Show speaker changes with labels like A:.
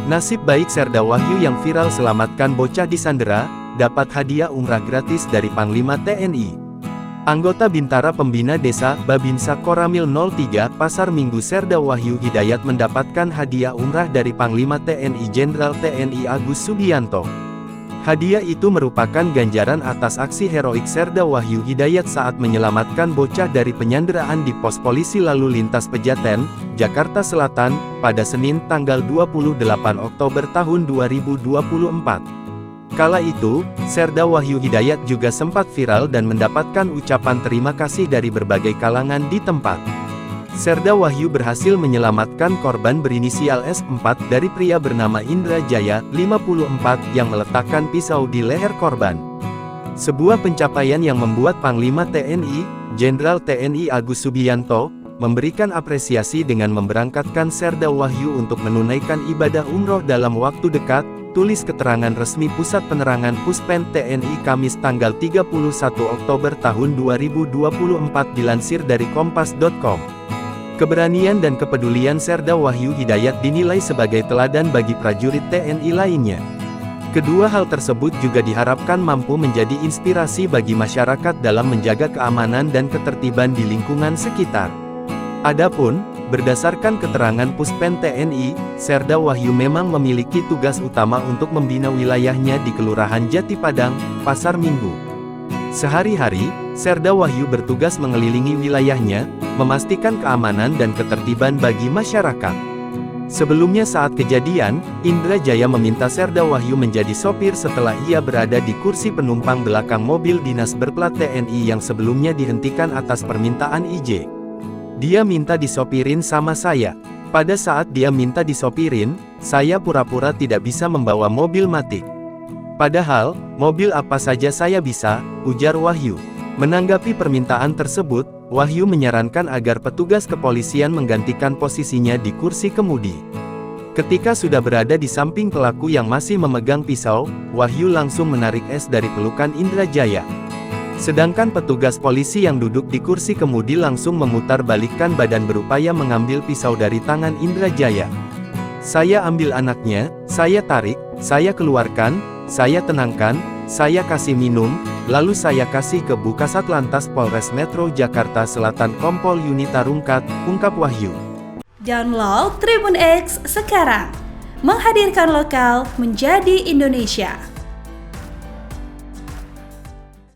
A: Nasib baik Serda Wahyu yang viral selamatkan bocah disandera, dapat hadiah umrah gratis dari Panglima TNI. Anggota Bintara Pembina Desa, Babinsa Koramil 03, Pasar Minggu Serda Wahyu Hidayat mendapatkan hadiah umrah dari Panglima TNI Jenderal TNI Agus Subianto. Hadiah itu merupakan ganjaran atas aksi heroik Serda Wahyu Hidayat saat menyelamatkan bocah dari penyanderaan di pos polisi lalu lintas Pejaten, Jakarta Selatan, pada Senin tanggal 28 Oktober tahun 2024. Kala itu, Serda Wahyu Hidayat juga sempat viral dan mendapatkan ucapan terima kasih dari berbagai kalangan di tempat. Serda Wahyu berhasil menyelamatkan korban berinisial S4 dari pria bernama Indra Jaya, 54, yang meletakkan pisau di leher korban. Sebuah pencapaian yang membuat Panglima TNI, Jenderal TNI Agus Subianto, memberikan apresiasi dengan memberangkatkan Serda Wahyu untuk menunaikan ibadah umroh dalam waktu dekat, tulis keterangan resmi Pusat Penerangan Puspen TNI Kamis tanggal 31 Oktober tahun 2024 dilansir dari kompas.com. Keberanian dan kepedulian Serda Wahyu Hidayat dinilai sebagai teladan bagi prajurit TNI lainnya. Kedua hal tersebut juga diharapkan mampu menjadi inspirasi bagi masyarakat dalam menjaga keamanan dan ketertiban di lingkungan sekitar. Adapun, berdasarkan keterangan Puspen TNI, Serda Wahyu memang memiliki tugas utama untuk membina wilayahnya di Kelurahan Jati Padang, Pasar Minggu. Sehari-hari, Serda Wahyu bertugas mengelilingi wilayahnya, memastikan keamanan dan ketertiban bagi masyarakat. Sebelumnya saat kejadian, Indra Jaya meminta Serda Wahyu menjadi sopir setelah ia berada di kursi penumpang belakang mobil dinas berplat TNI yang sebelumnya dihentikan atas permintaan IJ. Dia minta disopirin sama saya. Pada saat dia minta disopirin, saya pura-pura tidak bisa membawa mobil matic. Padahal, mobil apa saja saya bisa, ujar Wahyu. Menanggapi permintaan tersebut, Wahyu menyarankan agar petugas kepolisian menggantikan posisinya di kursi kemudi. Ketika sudah berada di samping pelaku yang masih memegang pisau, Wahyu langsung menarik es dari pelukan Indra Jaya. Sedangkan petugas polisi yang duduk di kursi kemudi langsung memutar balikkan badan berupaya mengambil pisau dari tangan Indra Jaya. Saya ambil anaknya, saya tarik, saya keluarkan, saya tenangkan, saya kasih minum, lalu saya kasih ke Bukasatlantas Polres Metro Jakarta Selatan Kompol Yunita Rungkat, ungkap Wahyu.
B: Download Tribun X sekarang, menghadirkan lokal menjadi Indonesia.